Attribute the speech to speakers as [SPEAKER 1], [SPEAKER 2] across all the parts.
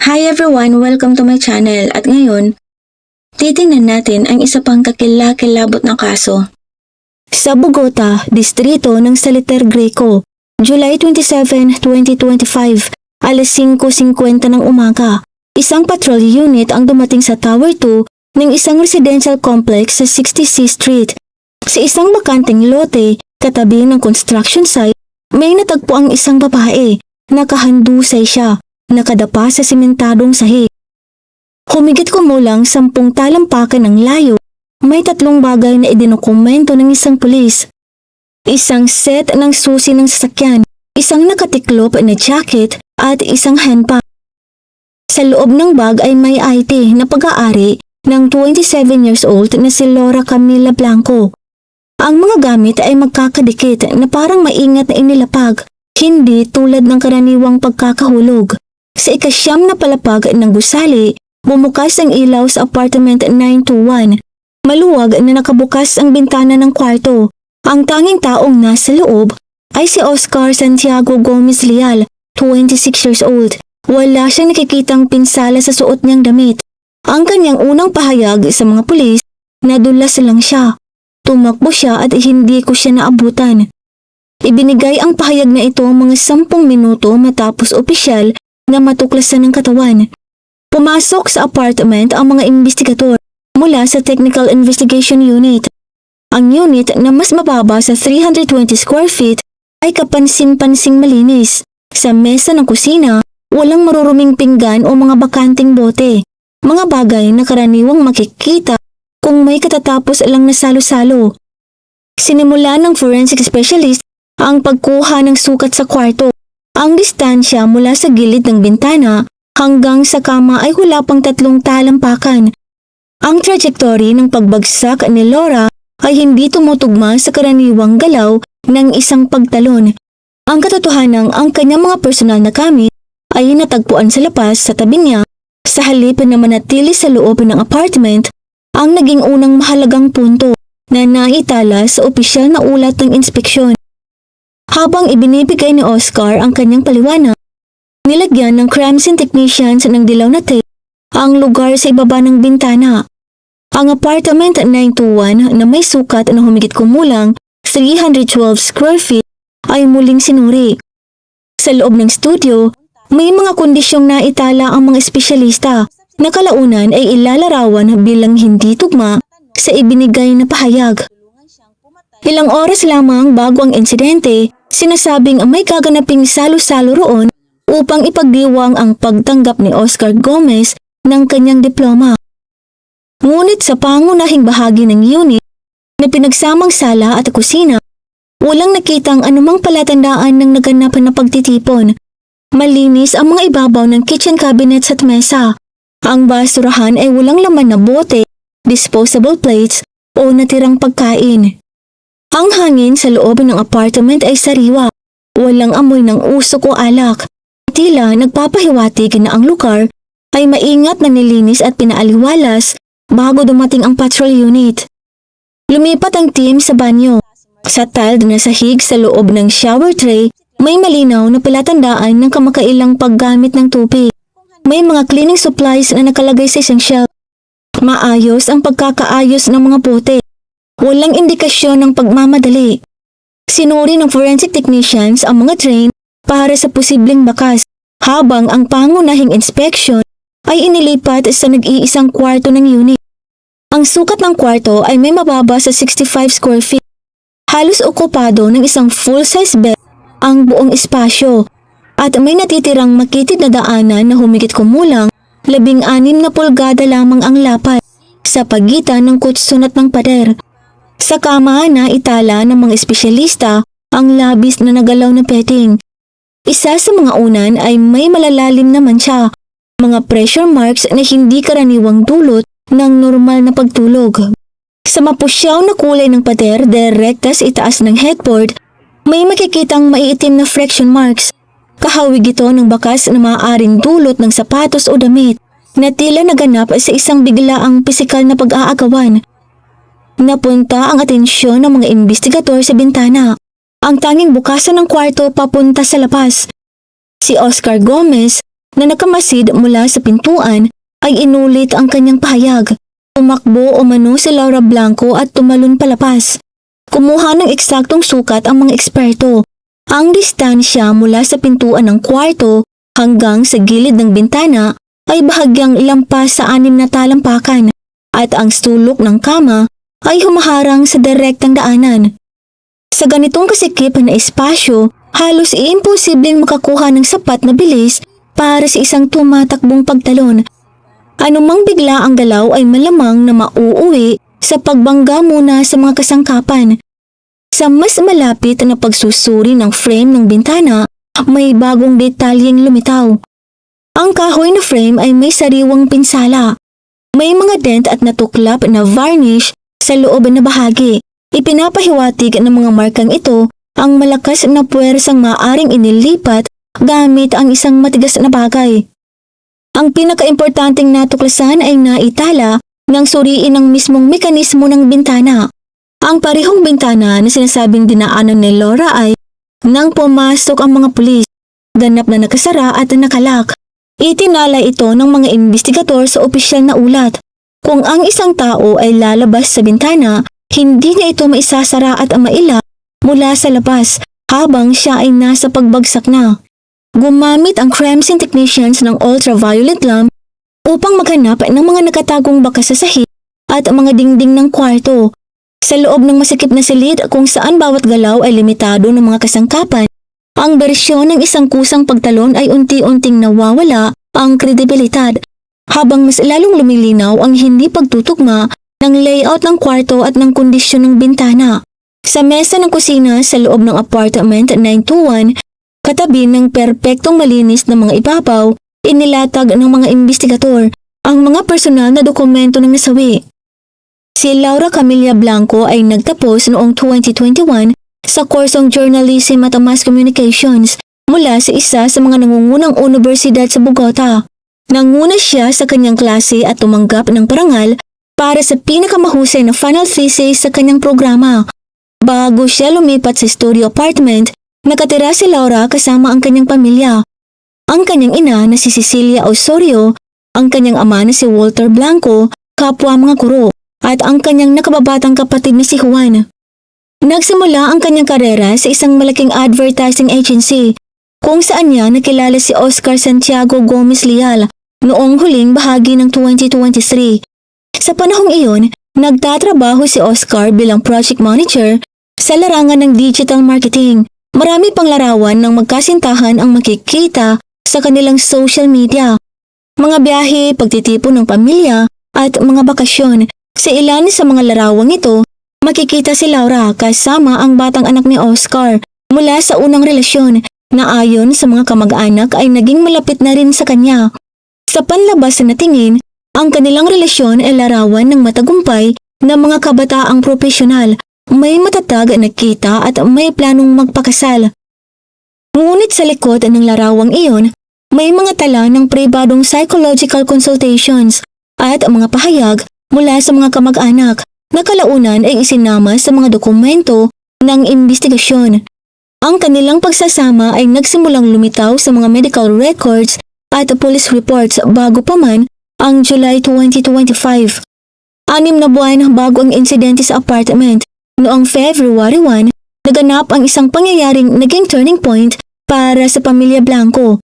[SPEAKER 1] Hi everyone! Welcome to my channel at ngayon, titingnan natin ang isa pang kakilakilabot na kaso. Sa Bogota, distrito ng Saliter Greco, July 27, 2025, alas 5:50 ng umaga, isang patrol unit ang dumating sa Tower 2 ng isang residential complex sa 60C Street. Sa isang bakanteng lote, katabi ng construction site, may natagpo ang isang babae. Nakahandusay siya, nakadapa sa simentadong sahig. Humigit kumulang 10 talampakan ng layo, may 3 bagay na idinokumento ng isang pulis. Isang set ng susi ng sasakyan, isang nakatiklop na jacket at isang handbag. Sa loob ng bag ay may ID na pag-aari ng 27 years old na si Laura Camila Blanco. Ang mga gamit ay magkakadikit na parang maingat na inilapag, hindi tulad ng karaniwang pagkakahulog. Sa ika-9 na palapag ng gusali, bumukas ang ilaw sa apartment 921. Maluwag na nakabukas ang bintana ng kwarto. Ang tanging taong nasa loob ay si Oscar Santiago Gomez Leal, 26 years old. Wala siyang nakikitang pinsala sa suot niyang damit. Ang kanyang unang pahayag sa mga pulis, nadulas lang siya. Tumakbo siya at hindi ko siya naabutan. Ibinigay ang pahayag na ito mga 10 minuto matapos opisyal na matuklasan ng katawan. Pumasok sa apartment ang mga investigador mula sa Technical Investigation Unit. Ang unit na mas mababa sa 320 square feet ay kapansin-pansing malinis. Sa mesa ng kusina, walang maruruming pinggan o mga bakanting bote. Mga bagay na karaniwang makikita kung may katatapos lang na salo-salo. Sinimula ng forensic specialist ang pagkuha ng sukat sa kwarto. Ang distansya mula sa gilid ng bintana hanggang sa kama ay wala pang 3 talampakan. Ang trajectory ng pagbagsak ni Laura ay hindi tumutugma sa karaniwang galaw ng isang pagtalon. Ang katotohanang ang kanyang mga personal na gamit ay natagpuan sa labas sa tabi niya. Sa halip na manatili sa loob ng apartment, ang naging unang mahalagang punto na naitala sa opisyal na ulat ng inspeksyon. Habang ibinibigay ni Oscar ang kanyang paliwanag, nilagyan ng crime scene technicians ng dilaw na tape ang lugar sa ibaba ng bintana. Ang apartment 921 na may sukat na humigit kumulang 312 square feet ay muling sinuri. Sa loob ng studio, may mga kondisyong naitala ang mga espesyalista na kalaunan ay ilalarawan bilang hindi tugma sa ibinigay na pahayag. Ilang oras lamang bago ang insidente, sinasabing may gaganaping salo-salo roon upang ipagdiwang ang pagtanggap ni Oscar Gomez ng kanyang diploma. Ngunit sa pangunahing bahagi ng unit na pinagsamang sala at kusina, walang nakitang anumang palatandaan ng naganap na pagtitipon. Malinis ang mga ibabaw ng kitchen cabinets at mesa. Ang basurahan ay walang laman na bote, disposable plates o natirang pagkain. Ang hangin sa loob ng apartment ay sariwa. Walang amoy ng usok o alak. Tila nagpapahiwatig na ang lugar ay maingat na nilinis at pinaaliwalas bago dumating ang patrol unit. Lumipat ang team sa banyo. Sa tiled na sahig sa loob ng shower tray, may malinaw na palatandaan ng kamakailang paggamit ng tubig. May mga cleaning supplies na nakalagay sa isang shelf. Maayos ang pagkakaayos ng mga bote. Walang indikasyon ng pagmamadali. Sinuri ng forensic technicians ang mga drain para sa posibleng bakas, habang ang pangunahing inspection ay inilipat sa nag-iisang kwarto ng unit. Ang sukat ng kwarto ay may mababa sa 65 square feet. Halos okupado ng isang full-size bed ang buong espasyo at may natitirang makitid na daanan na humigit kumulang 16 na pulgada lamang ang lapad sa pagitan ng kutson at ng pader. Sa kama na itala ng mga espesyalista ang labis na nagalaw na bedding. Isa sa mga unan ay may malalalim na mantsa, mga pressure marks na hindi karaniwang dulot ng normal na pagtulog. Sa mapusyaw na kulay ng pader direkta sa itaas ng headboard, may makikitang maiitim na friction marks. Kahawig ito ng bakas na maaaring dulot ng sapatos o damit na tila naganap sa isang biglaang pisikal na pag-aagawan. Napunta ang atensyon ng mga investigador sa bintana. Ang tanging bukasan ng kwarto papunta sa labas. Si Oscar Gomez na nakamasid mula sa pintuan ay inulit ang kanyang pahayag. Umakbo umano si Laura Blanco at tumalon palapas. Kumuha ng eksaktong sukat ang mga eksperto. Ang distansya mula sa pintuan ng kwarto hanggang sa gilid ng bintana ay bahagyang lampas sa 6 na talampakan at ang sulok ng kama ay humaharang sa direktang daanan. Sa ganitong kasikip na espasyo, halos imposibleng makakuha ng sapat na bilis para sa isang tumatakbong pagtalon. Anumang bigla ang galaw ay malamang na mauuwi sa pagbangga muna sa mga kasangkapan. Sa mas malapit na pagsusuri ng frame ng bintana, may bagong detalyeng lumitaw. Ang kahoy na frame ay may sariwang pinsala. May mga dent at natuklap na varnish sa loob na bahagi. Ipinapahiwatig ng mga markang ito ang malakas na puwersang maaaring inilipat gamit ang isang matigas na bagay. Ang pinakaimportanteng natuklasan ay naitala ng suriin ng mismong mekanismo ng bintana. Ang parehong bintana na sinasabing dinaanan ni Laura ay nang pumasok ang mga pulis, ganap na nakasara at nakalak. Itinala ito ng mga investigador sa opisyal na ulat. Kung ang isang tao ay lalabas sa bintana, hindi niya ito maisasara at maila mula sa labas habang siya ay nasa pagbagsak na. Gumamit ang crime scene technicians ng ultraviolet lamp upang maghanap ng mga nakatagong bakas sa sahig at mga dingding ng kwarto. Sa loob ng masikip na silid kung saan bawat galaw ay limitado ng mga kasangkapan, ang bersyon ng isang kusang pagtalon ay unti-unting nawawala ang kredibilidad habang mas lalong lumilinaw ang hindi pagtutugma ng layout ng kwarto at ng kondisyon ng bintana. Sa mesa ng kusina sa loob ng apartment 921, katabi ng perpektong malinis na mga ibabaw, inilatag ng mga investigador ang mga personal na dokumento ng nasawi. Si Laura Camilla Blanco ay nagtapos noong 2021 sa kursong Journalism at Mass Communications mula sa isa sa mga nangungunang universidad sa Bogota. Nanguna siya sa kanyang klase at tumanggap ng parangal para sa pinakamahusay na final thesis sa kanyang programa. Bago siya lumipat sa studio apartment, nakatira si Laura kasama ang kanyang pamilya. Ang kanyang ina na si Cecilia Osorio, ang kanyang ama na si Walter Blanco, kapwa mga guro, at ang kanyang nakababatang kapatid na si Juan. Nagsimula ang kanyang karera sa isang malaking advertising agency kung saan niya nakilala si Oscar Santiago Gomez Leal noong huling bahagi ng 2023. Sa panahong iyon, nagtatrabaho si Oscar bilang project manager sa larangan ng digital marketing. Marami pang larawan ng magkasintahan ang makikita sa kanilang social media. Mga biyahe, pagtitipon ng pamilya at mga bakasyon. Sa ilan sa mga larawang ito, makikita si Laura kasama ang batang anak ni Oscar mula sa unang relasyon na ayon sa mga kamag-anak ay naging malapit na rin sa kanya. Sa panlabas na tingin, ang kanilang relasyon ay larawan ng matagumpay na mga kabataang profesional, may matatag na kita at may planong magpakasal. Ngunit sa likod ng larawang iyon, may mga tala ng pribadong psychological consultations at mga pahayag mula sa mga kamag-anak na kalaunan ay isinama sa mga dokumento ng imbestigasyon. Ang kanilang pagsasama ay nagsimulang lumitaw sa mga medical records at police reports bago pa man ang July 2025. 6 na buwan bago ang insidente sa apartment, noong February 1, naganap ang isang pangyayaring naging turning point para sa pamilya Blanco.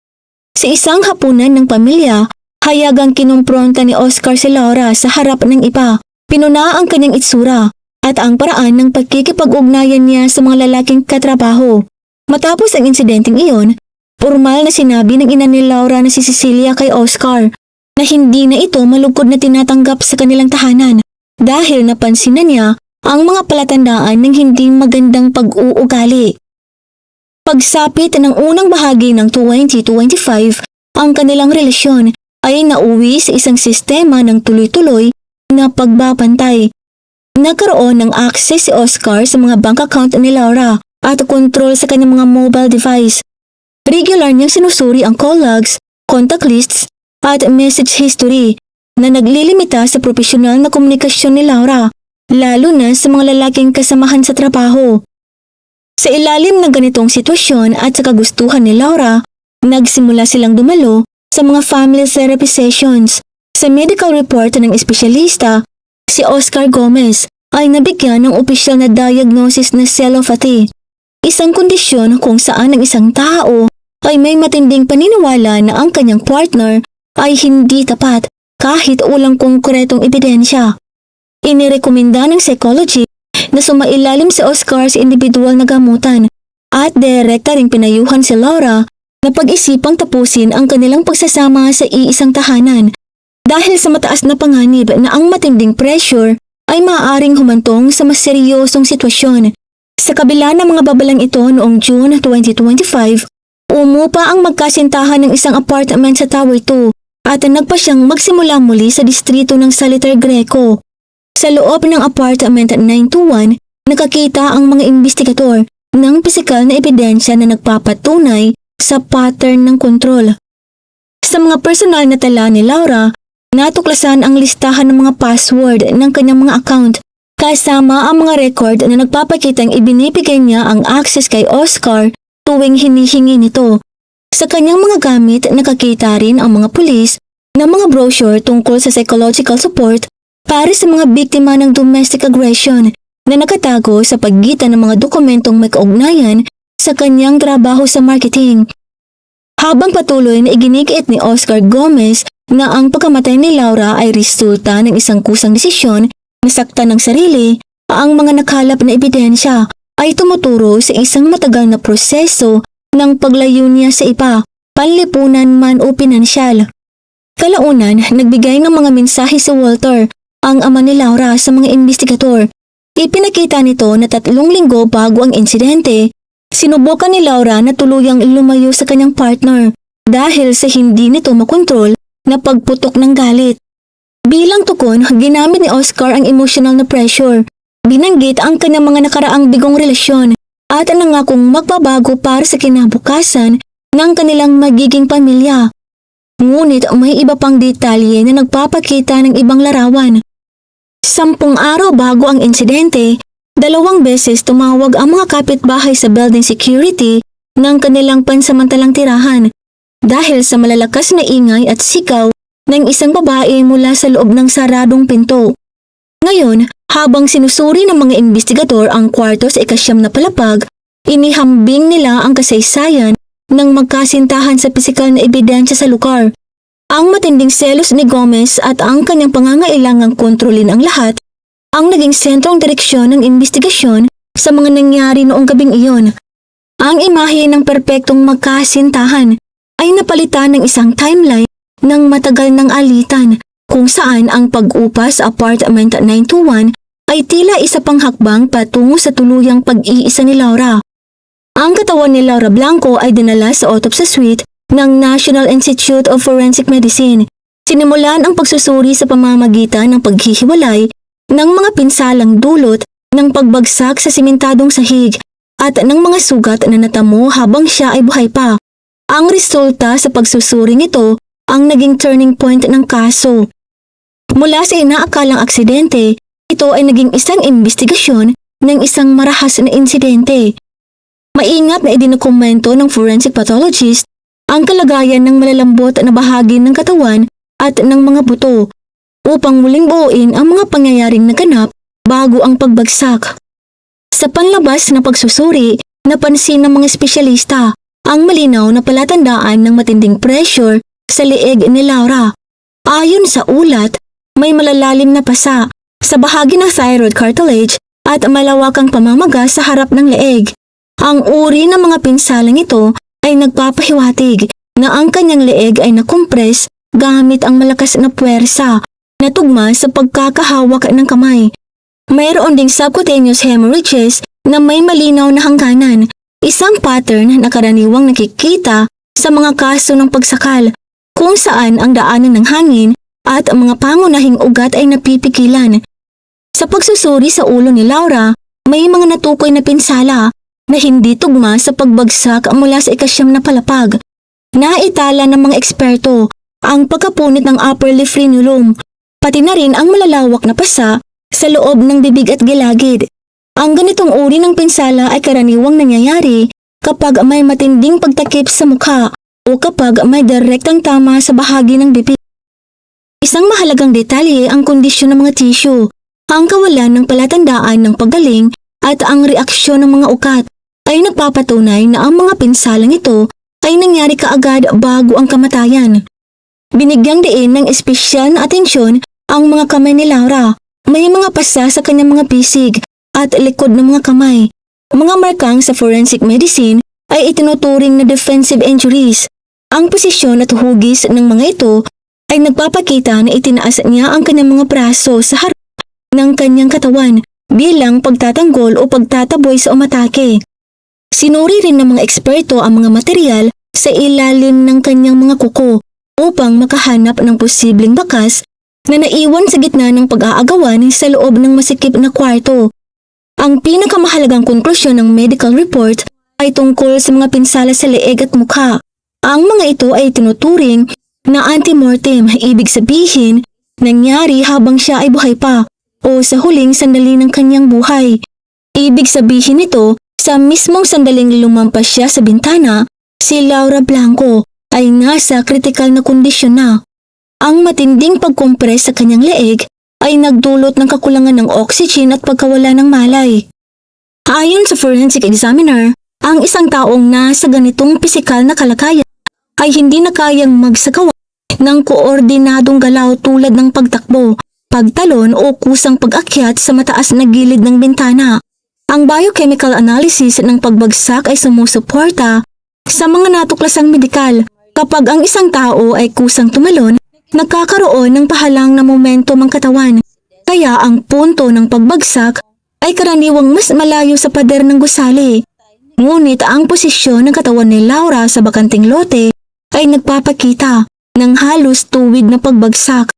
[SPEAKER 1] Sa isang hapunan ng pamilya, hayagang kinumpronta ni Oscar si Laura sa harap ng iba. Pinuna ang kanyang itsura at ang paraan ng pagkikipag-ugnayan niya sa mga lalaking katrabaho. Matapos ang insidenteng iyon, formal na sinabi ng ina ni Laura na si Cecilia kay Oscar na hindi na ito malugkod na tinatanggap sa kanilang tahanan dahil napansin na niya ang mga palatandaan ng hindi magandang pag-uugali. Pagsapit ng unang bahagi ng 2025, ang kanilang relasyon ay nauwi sa isang sistema ng tuloy-tuloy na pagbabantay. Nagkaroon ng access si Oscar sa mga bank account ni Laura at kontrol sa kanyang mga mobile device. Regular niyang sinusuri ang call logs, contact lists at message history na naglilimita sa profesional na komunikasyon ni Laura, lalo na sa mga lalaking kasamahan sa trabaho. Sa ilalim ng ganitong sitwasyon at sa kagustuhan ni Laura, nagsimula silang dumalo sa mga family therapy sessions. Sa medical report ng espesyalista, si Oscar Gomez ay nabigyan ng opisyal na diagnosis na celopathy, isang kondisyon kung saan ang isang tao ay may matinding paniniwala na ang kanyang partner ay hindi tapat kahit walang konkretong ebidensya. Inirekomenda ng psychology na sumailalim si Oscar sa individual na gamutan at direkta ring pinayuhan si Laura na pag-isipang tapusin ang kanilang pagsasama sa iisang tahanan dahil sa mataas na panganib na ang matinding pressure ay maaaring humantong sa mas seryosong sitwasyon. Sa kabila ng mga babalang ito noong June 2025, umupa ang magkasintahan ng isang apartment sa Tower 2 at nagpa siyang magsimula muli sa distrito ng Salitre Greco. Sa loob ng apartment 921, nakakita ang mga investigador ng pisikal na ebidensya na nagpapatunay sa pattern ng kontrol. Sa mga personal na tala ni Laura, natuklasan ang listahan ng mga password ng kanyang mga account kasama ang mga record na nagpapakitang ibinibigay niya ang access kay Oscar tuwing hinihingi nito. Sa kanyang mga gamit, nakakita rin ang mga pulis ng mga brochure tungkol sa psychological support para sa mga biktima ng domestic aggression na nakatago sa pagitan ng mga dokumentong may kaugnayan sa kanyang trabaho sa marketing. Habang patuloy na iginigiit ni Oscar Gomez na ang pagkamatay ni Laura ay resulta ng isang kusang desisyon na saktan ng sarili, ang mga nakalap na ebidensya ay tumuturo sa isang matagal na proseso ng paglayo niya sa iba, panlipunan man o pinansyal. Kalaunan, nagbigay ng mga mensahe si Walter, ang ama ni Laura, sa mga investigador. Ipinakita nito na 3 linggo bago ang insidente, sinubukan ni Laura na tuluyang lumayo sa kanyang partner dahil sa hindi nito makontrol na pagputok ng galit. Bilang tukon, ginamit ni Oscar ang emotional na pressure. Binanggit ang kanyang mga nakaraang bigong relasyon at nangakong magbabago para sa kinabukasan ng kanilang magiging pamilya. Ngunit may iba pang detalye na nagpapakita ng ibang larawan. 10 araw bago ang insidente, 2 beses tumawag ang mga kapitbahay sa building security ng kanilang pansamantalang tirahan dahil sa malalakas na ingay at sigaw ng isang babae mula sa loob ng saradong pinto. Ngayon, habang sinusuri ng mga investigador ang kwarto sa 9 na palapag, inihambing nila ang kasaysayan ng magkasintahan sa pisikal na ebidensya sa lugar. Ang matinding selos ni Gomez at ang kanyang pangangailangang kontrolin ang lahat ang naging sentrong direksyon ng investigasyon sa mga nangyari noong gabing iyon. Ang imahe ng perpektong magkasintahan ay napalitan ng isang timeline ng matagal ng alitan kung saan ang pag-upa sa apartment 921 ay tila isa pang hakbang patungo sa tuluyang pag-iisa ni Laura. Ang katawan ni Laura Blanco ay dinala sa autopsy suite ng National Institute of Forensic Medicine. Sinimulan ang pagsusuri sa pamamagitan ng paghihiwalay ng mga pinsalang dulot ng pagbagsak sa simentadong sahig at ng mga sugat na natamo habang siya ay buhay pa. Ang resulta sa pagsusuri nito ang naging turning point ng kaso. Mula sa inaakalang aksidente, ito ay naging isang investigasyon ng isang marahas na insidente. Maingat na idinokumento ng forensic pathologist ang kalagayan ng malalambot na bahagi ng katawan at ng mga buto upang muling buuin ang mga pangyayaring naganap bago ang pagbagsak. Sa panlabas na pagsusuri, napansin ng mga espesyalista ang malinaw na palatandaan ng matinding pressure sa leeg ni Laura. Ayon sa ulat, may malalalim na pasa sa bahagi ng thyroid cartilage at malawakang pamamaga sa harap ng leeg. Ang uri ng mga pinsalang ito ay nagpapahiwatig na ang kanyang leeg ay nakompres gamit ang malakas na puwersa na tugma sa pagkakahawak ng kamay. Mayroon ding subcutaneous hemorrhages na may malinaw na hangganan, isang pattern na karaniwang nakikita sa mga kaso ng pagsakal kung saan ang daanan ng hangin at ang mga pangunahing ugat ay napipigilan. Sa pagsusuri sa ulo ni Laura, may mga natukoy na pinsala na hindi tugma sa pagbagsak mula sa 9 na palapag. Naitala ng mga eksperto ang pagkapunit ng upper lip frenulum, pati na rin ang malalawak na pasa sa loob ng bibig at gilagid. Ang ganitong uri ng pinsala ay karaniwang nangyayari kapag may matinding pagtakip sa mukha o kapag may direktang tama sa bahagi ng bibig. Isang mahalagang detalye ang kondisyon ng mga tissue, ang kawalan ng palatandaan ng paggaling at ang reaksyon ng mga ugat ay nagpapatunay na ang mga pinsalang ito ay nangyari kaagad bago ang kamatayan. Binigyang diin ng espesyal na atensyon ang mga kamay ni Laura. May mga pasa sa kanyang mga pisig at likod ng mga kamay. Mga markang sa forensic medicine ay itinuturing na defensive injuries. Ang posisyon at hugis ng mga ito ay nagpapakita na itinaas niya ang kanyang mga braso sa harap ng kanyang katawan bilang pagtatanggol o pagtataboy sa umatake. Sinuri rin ng mga eksperto ang mga material sa ilalim ng kanyang mga kuko upang makahanap ng posibleng bakas na naiwan sa gitna ng pag-aagawan sa loob ng masikip na kwarto. Ang pinakamahalagang konklusyon ng medical report ay tungkol sa mga pinsala sa leeg at mukha. Ang mga ito ay tinuturing na antemortem, ibig sabihin, nangyari habang siya ay buhay pa o sa huling sandali ng kanyang buhay. Ibig sabihin nito, sa mismong sandaling lumampas siya sa bintana, si Laura Blanco ay nasa kritikal na kondisyon na. Ang matinding pagkompres sa kanyang leeg ay nagdulot ng kakulangan ng oxygen at pagkawala ng malay. Ayon sa forensic examiner, ang isang taong nasa ganitong pisikal na kalagayan ay hindi na kayang magsagawa ng koordinadong galaw tulad ng pagtakbo, pagtalon o kusang pag-akyat sa mataas na gilid ng bintana. Ang biochemical analysis ng pagbagsak ay sumusuporta sa mga natuklasang medikal. Kapag ang isang tao ay kusang tumalon, nagkakaroon ng pahalang na momentum ang katawan. Kaya ang punto ng pagbagsak ay karaniwang mas malayo sa pader ng gusali. Ngunit ang posisyon ng katawan ni Laura sa bakanting lote ay nagpapakita ng halos tuwid na pagbagsak.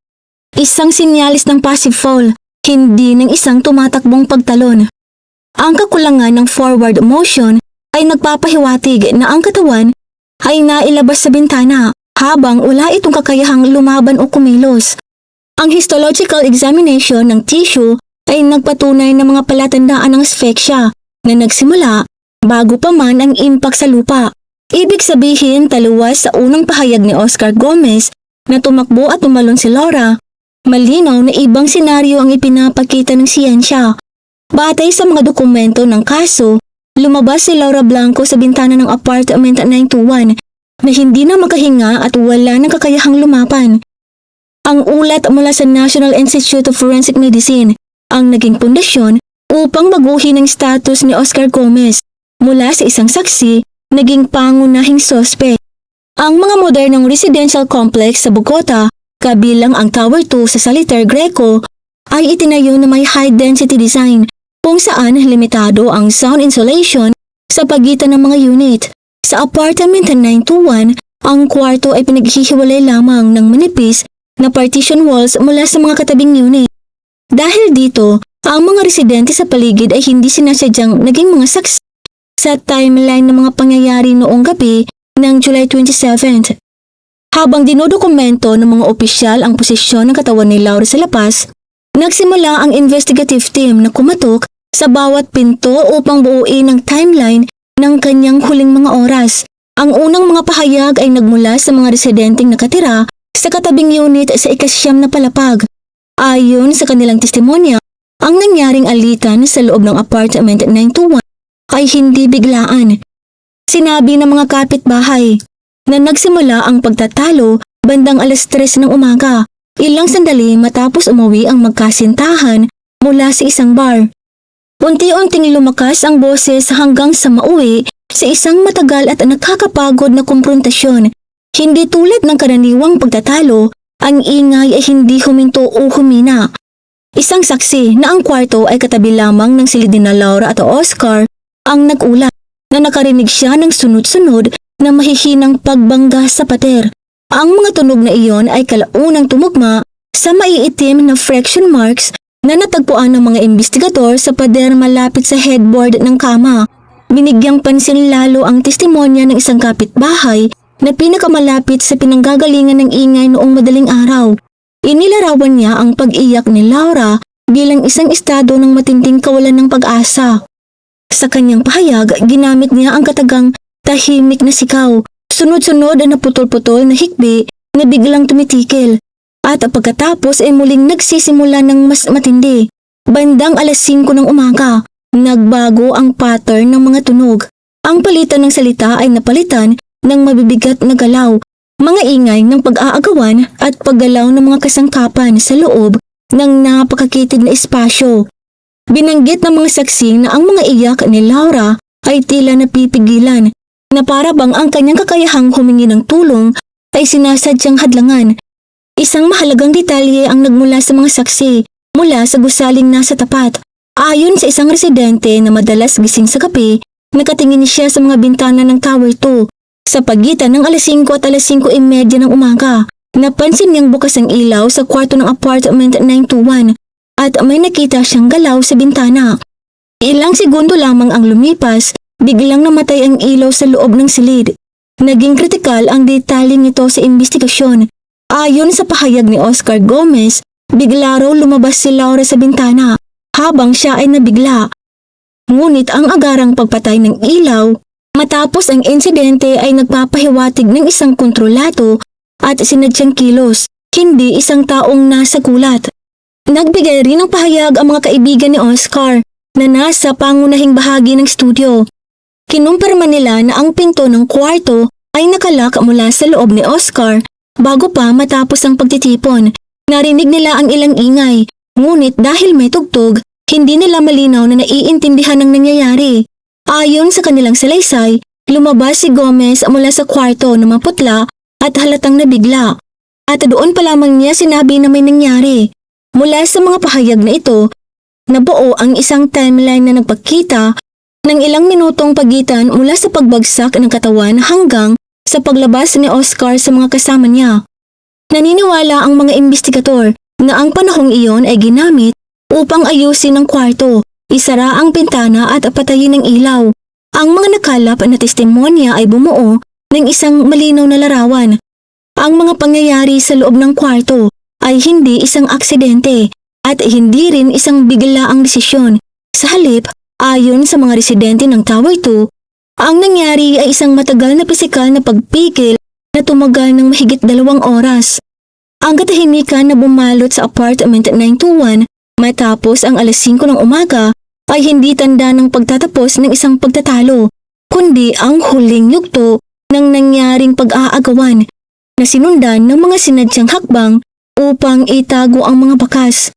[SPEAKER 1] Isang sinyalis ng passive fall, hindi ng isang tumatakbong pagtalon. Ang kakulangan ng forward motion ay nagpapahiwatig na ang katawan ay nailabas sa bintana habang wala itong kakayahang lumaban o kumilos. Ang histological examination ng tissue ay nagpatunay ng mga palatandaan ng asphyxia na nagsimula bago pa man ang impact sa lupa. Ibig sabihin, taluwas sa unang pahayag ni Oscar Gomez na tumakbo at tumalon si Laura, malinaw na ibang senaryo ang ipinapakita ng siyensya. Batay sa mga dokumento ng kaso, lumabas si Laura Blanco sa bintana ng apartment 921 na hindi na makahinga at wala nang kakayahang lumapan. Ang ulat mula sa National Institute of Forensic Medicine ang naging pundasyon upang baguhin ang status ni Oscar Gomez mula sa isang saksi naging pangunahing sospek. Ang mga modernong residential complex sa Bogota, kabilang ang Tower 2 sa Saliter Greco, ay itinayo na may high-density design kung saan limitado ang sound insulation sa pagitan ng mga unit. Sa apartment 921, ang kwarto ay pinaghihiwalay lamang ng manipis na partition walls mula sa mga katabing unit. Dahil dito, ang mga residente sa paligid ay hindi sinasadyang naging mga saksi sa timeline ng mga pangyayari noong gabi ng July 27. Habang dinodokumento ng mga opisyal ang posisyon ng katawan ni Laura sa lapas, nagsimula ang investigative team na kumatok sa bawat pinto upang buuin ang timeline ng kanyang huling mga oras. Ang unang mga pahayag ay nagmula sa mga residenteng nakatira sa katabing unit sa ikasyam na palapag. Ayon sa kanilang testimonya, ang nangyaring alitan sa loob ng apartment 921 ay hindi biglaan. Sinabi ng mga kapitbahay na nagsimula ang pagtatalo bandang 3:00 ng umaga, ilang sandali matapos umuwi ang magkasintahan mula sa isang bar. Unti-unting lumakas ang boses hanggang sa mauwi sa isang matagal at nakakapagod na komprontasyon. Hindi tulad ng karaniwang pagtatalo, ang ingay ay hindi huminto o humina. Isang saksi na ang kwarto ay katabi lamang ng silid ni Laura at Oscar ang nag-ulat na nakarinig siya ng sunod-sunod na mahihinang pagbangga sa pader. Ang mga tunog na iyon ay kalaunang tumugma sa maiitim na friction marks na natagpuan ng mga investigador sa pader malapit sa headboard ng kama. Binigyang pansin lalo ang testimonya ng isang kapitbahay na pinakamalapit sa pinanggagalingan ng ingay noong madaling araw. Inilarawan niya ang pag-iyak ni Laura bilang isang estado ng matinding kawalan ng pag-asa. Sa kanyang pahayag, ginamit niya ang katagang tahimik na sigaw, Sunod-sunod na putol-putol na hikbi na biglang tumitikil. At pagkatapos ay muling nagsisimula ng mas matindi. Bandang alas 5 ng umaga, nagbago ang pattern ng mga tunog. Ang palitan ng salita ay napalitan ng mabibigat na galaw, mga ingay ng pag-aagawan at paggalaw ng mga kasangkapan sa loob ng napakakitid na espasyo. Binanggit ng mga saksi na ang mga iyak ni Laura ay tila napipigilan, na para bang ang kanyang kakayahang humingi ng tulong ay sinasadyang hadlangan. Isang mahalagang detalye ang nagmula sa mga saksi mula sa gusaling nasa tapat. Ayon sa isang residente na madalas gising sa gabi, nakatingin siya sa mga bintana ng Tower 2 sa pagitan ng alas 5 at alas 5:30 ng umaga. Napansin niyang bukas ang ilaw sa kwarto ng apartment 921 at may nakita siyang galaw sa bintana. Ilang segundo lamang ang lumipas, biglang namatay ang ilaw sa loob ng silid. Naging kritikal ang detalyeng ito sa investigasyon. Ayon sa pahayag ni Oscar Gomez, bigla raw lumabas si Laura sa bintana habang siya ay nabigla. Ngunit ang agarang pagpatay ng ilaw matapos ang insidente ay nagpapahiwatig ng isang kontrolado at sinadyang kilos, hindi isang taong nasa gulat. Nagbigay rin ng pahayag ang mga kaibigan ni Oscar na nasa pangunahing bahagi ng studio. Kinumpirma nila na ang pinto ng kwarto ay nakalak mula sa loob ni Oscar bago pa matapos ang pagtitipon. Narinig nila ang ilang ingay, ngunit dahil may tugtog, hindi nila malinaw na naiintindihan ang nangyayari. Ayon sa kanilang salaysay, lumabas si Gomez mula sa kwarto na maputla at halatang nabigla. At doon pa lamang niya sinabi na may nangyari. Mula sa mga pahayag na ito, nabuo ang isang timeline na nagpakita ng ilang minutong pagitan mula sa pagbagsak ng katawan hanggang sa paglabas ni Oscar sa mga kasama niya. Naniniwala ang mga investigador na ang panahong iyon ay ginamit upang ayusin ang kwarto, isara ang pintana at patayin ang ilaw. Ang mga nakalap na testimonya ay bumuo ng isang malinaw na larawan. Ang mga pangyayari sa loob ng kwarto ay hindi isang aksidente at hindi rin isang biglaang desisyon. Sa halip, ayon sa mga residente ng Tower 2, ang nangyari ay isang matagal na pisikal na pagpigil na tumagal ng mahigit 2 oras. Ang katahimikan na bumalot sa apartment 921 matapos ang alas 5 ng umaga ay hindi tanda ng pagtatapos ng isang pagtatalo, kundi ang huling yugto ng nangyaring pag-aagawan na sinundan ng mga sinadyang hakbang upang itago ang mga bakas.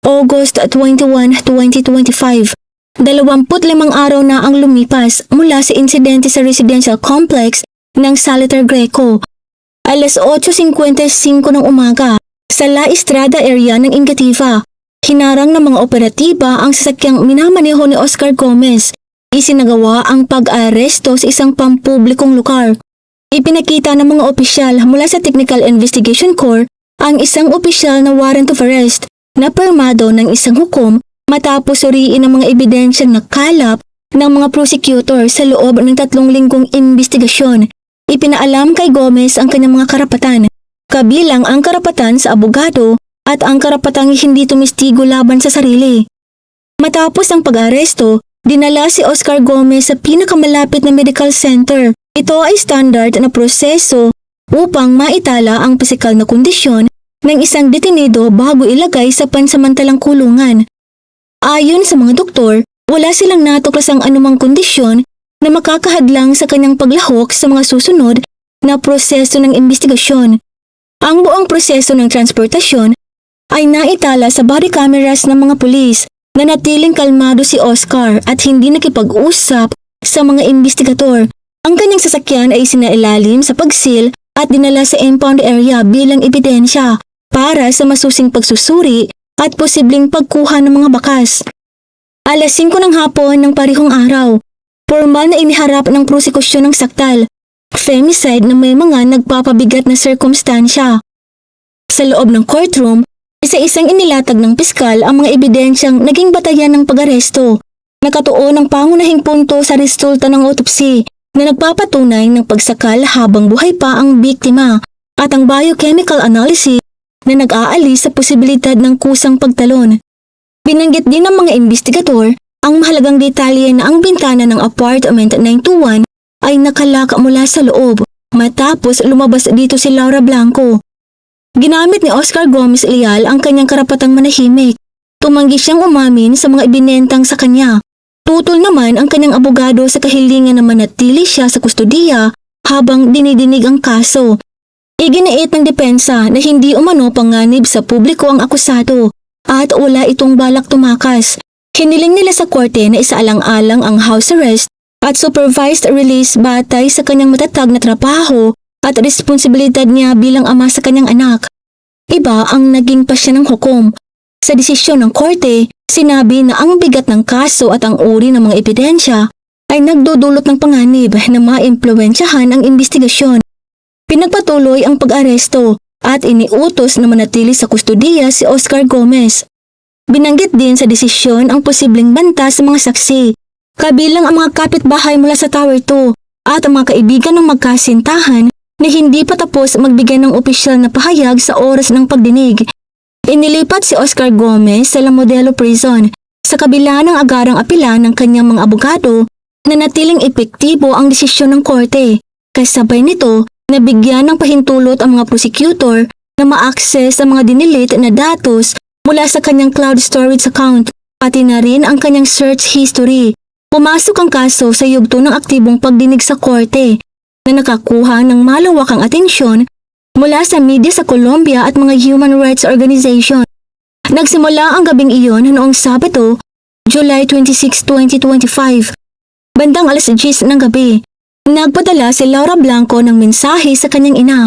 [SPEAKER 1] August 21, 2025. 25 araw na ang lumipas mula sa insidente sa residential complex ng Saliter Greco. Alas 8:55 ng umaga sa La Estrada area ng Engativa. Hinarang ng mga operatiba ang sasakyang minamaneho ni Oscar Gomez. Isinagawa ang pag-aresto sa isang pampublikong lugar. Ipinakita ng mga opisyal mula sa Technical Investigation Corps ang isang opisyal na warrant of arrest na permado ng isang hukom matapos suriin ang mga ebidensyang nakalap ng mga prosecutor sa loob ng 3 linggong investigasyon. Ipinaalam kay Gomez ang kanyang mga karapatan, kabilang ang karapatan sa abogado at ang karapatang hindi tumistigo laban sa sarili. Matapos ang pag-aresto, dinala si Oscar Gomez sa pinakamalapit na medical center. Ito ay standard na proseso upang maitala ang pisikal na kondisyon ng isang detenido bago ilagay sa pansamantalang kulungan. Ayon sa mga doktor, wala silang natuklasang anumang kondisyon na makakahadlang sa kanyang paglahok sa mga susunod na proseso ng investigasyon. Ang buong proseso ng transportasyon ay naitala sa body cameras ng mga pulis. Nanatiling kalmado si Oscar at hindi nakipag-usap sa mga investigador. Ang kanyang sasakyan ay sinailalim sa pagsil at dinala sa impound area bilang ebidensya para sa masusing pagsusuri at posibleng pagkuha ng mga bakas. Alas 5 ng hapon ng parehong araw, formal na iniharap ng prosekusyon ng saktal, femicide na may mga nagpapabigat na sirkumstansya. Sa loob ng courtroom, isa-isang inilatag ng piskal ang mga ebidensyang naging batayan ng pag-aresto. Nakatuon ang pangunahing punto sa resulta ng autopsy na nagpapatunay ng pagsakal habang buhay pa ang biktima at ang biochemical analysis na nag-aalis sa posibilidad ng kusang pagtalon. Binanggit din ng mga investigador ang mahalagang detalye na ang bintana ng apartment 921 ay nakalak mula sa loob. matapos lumabas dito si Laura Blanco. Ginamit ni Oscar Gomez Leal ang kanyang karapatang manahimik. Tumanggi siyang umamin sa mga ibinentang sa kanya. Tutol naman ang kanyang abogado sa kahilingan na manatili siya sa kustodiya habang dinidinig ang kaso. Iginiit ng depensa na hindi umano panganib sa publiko ang akusado at wala itong balak tumakas. Hiniling nila sa korte na isaalang-alang ang house arrest at supervised release batay sa kanyang matatag na trabaho at responsibilidad niya bilang ama sa kanyang anak. Iba ang naging pasya ng hukom. Sa desisyon ng korte, sinabi na ang bigat ng kaso at ang uri ng mga ebidensya ay nagdudulot ng panganib na maimpluwensyahan ang investigasyon. Pinagpatuloy ang pag-aresto at iniutos na manatili sa kustodiya si Oscar Gomez. Binanggit din sa desisyon ang posibleng banta sa mga saksi, kabilang ang mga kapitbahay mula sa Tower 2 at ang mga kaibigan ng magkasintahan na hindi pa tapos magbigay ng opisyal na pahayag sa oras ng pagdinig. Inilipat si Oscar Gomez sa La Modelo Prison sa kabila ng agarang apela ng kanyang mga abogado na natiling epektibo ang desisyon ng korte. Kasabay nito, nabigyan ng pahintulot ang mga prosecutor na ma-access sa mga dinilit na datos mula sa kanyang cloud storage account, pati na rin ang kanyang search history. Pumasok ang kaso sa yugto ng aktibong pagdinig sa korte na nakakuha ng malawakang atensyon mula sa media sa Colombia at mga human rights organization. Nagsimula ang gabing iyon noong Sabado, July 26, 2025. Bandang alas 10 ng gabi, nagpadala si Laura Blanco ng mensahe sa kanyang ina,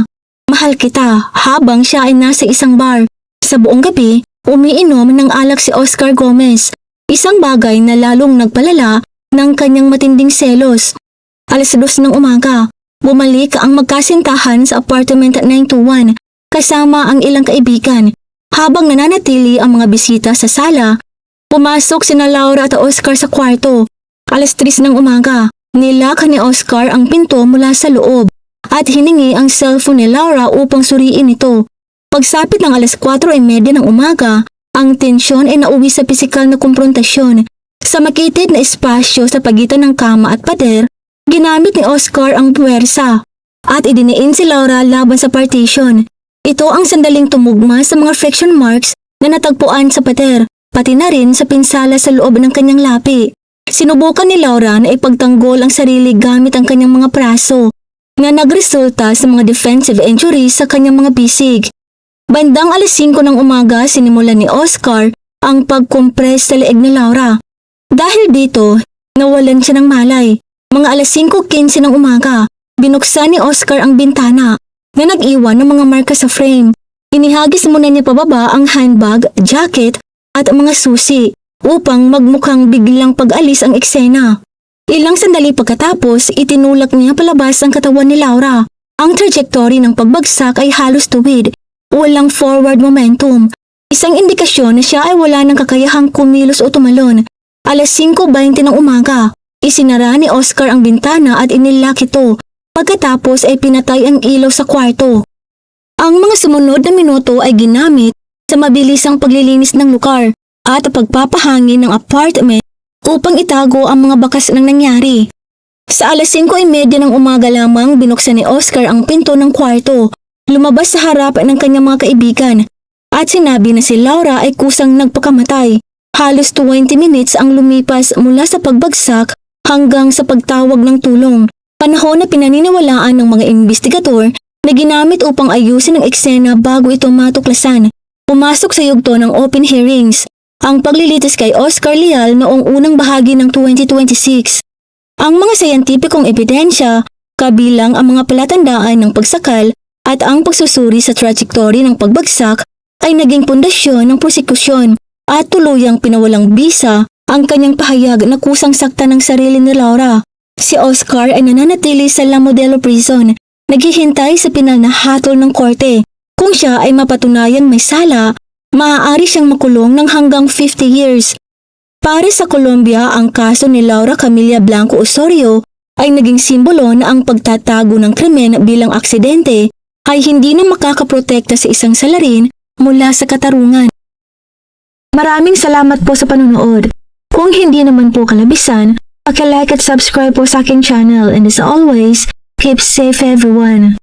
[SPEAKER 1] "Mahal kita," habang siya ay nasa isang bar. Sa buong gabi, umiinom ng alak si Oscar Gomez, isang bagay na lalong nagpalala ng kanyang matinding selos. Alas 2 ng umaga, bumalik ang magkasintahan sa apartment 921 kasama ang ilang kaibigan. Habang nananatili ang mga bisita sa sala, pumasok sina Laura at Oscar sa kwarto. Alas 3 ng umaga, nilak ni Oscar ang pinto mula sa loob at hiningi ang cellphone ni Laura upang suriin ito. Pagsapit ng alas 4:30 ng umaga, ang tensyon ay nauwi sa pisikal na komprontasyon. Sa makitid na espasyo sa pagitan ng kama at pader, ginamit ni Oscar ang puwersa at idiniin si Laura laban sa partition. Ito ang sandaling tumugma sa mga friction marks na natagpuan sa pader, pati na rin sa pinsala sa loob ng kanyang lapi. Sinubukan ni Laura na ipagtanggol ang sarili gamit ang kanyang mga braso, na nagresulta sa mga defensive injuries sa kanyang mga bisig. Bandang alas 5 ng umaga, sinimulan ni Oscar ang pagkompres sa leeg ni Laura. Dahil dito, nawalan siya ng malay. Mga alas 5:15 ng umaga, binuksan ni Oscar ang bintana na nag-iwan ng mga marka sa frame. Inihagis muna niya pababa ang handbag, jacket at mga susi upang magmukhang biglang pag-alis ang eksena. Ilang sandali pagkatapos, itinulak niya palabas ang katawan ni Laura. Ang trajectory ng pagbagsak ay halos tuwid, walang forward momentum. Isang indikasyon na siya ay wala ng kakayahang kumilos o tumalon. Alas 5:20 ng umaga, isinara ni Oscar ang bintana at inilak ito. Pagkatapos ay pinatay ang ilaw sa kwarto. Ang mga sumunod na minuto ay ginamit sa mabilisang paglilinis ng lugar at pagpapahangin ng apartment upang itago ang mga bakas ng nangyari. Sa alas 5:30 ng umaga lamang, binuksan ni Oscar ang pinto ng kwarto, lumabas sa harap ng kanyang mga kaibigan at sinabi na si Laura ay kusang nagpakamatay. Halos 20 minutes ang lumipas mula sa pagbagsak hanggang sa pagtawag ng tulong. Panahon na pinaniniwalaan ng mga investigador na ginamit upang ayusin ang eksena bago ito matuklasan. Pumasok sa yugto ng open hearings ang paglilitis kay Oscar Leal noong unang bahagi ng 2026. Ang mga sayantipikong ebidensya, kabilang ang mga palatandaan ng pagsakal at ang pagsusuri sa trajektory ng pagbagsak, ay naging pundasyon ng prosekusyon at tuluyang pinawalang bisa ang kanyang pahayag na kusang sakta ng sarili ni Laura. Si Oscar ay nananatili sa La Modelo Prison, naghihintay sa pinal na hatol ng korte. Kung siya ay mapatunayan may sala, maaari siyang makulong ng hanggang 50 years. Para sa Colombia, ang kaso ni Laura Camilla Blanco Osorio ay naging simbolo na ang pagtatago ng krimen bilang aksidente ay hindi na makakaprotekta sa isang salarin mula sa katarungan. Maraming salamat po sa panonood. Kung hindi naman po kalabisan, paki-like at subscribe po sa aking channel, and as always, Keep safe everyone.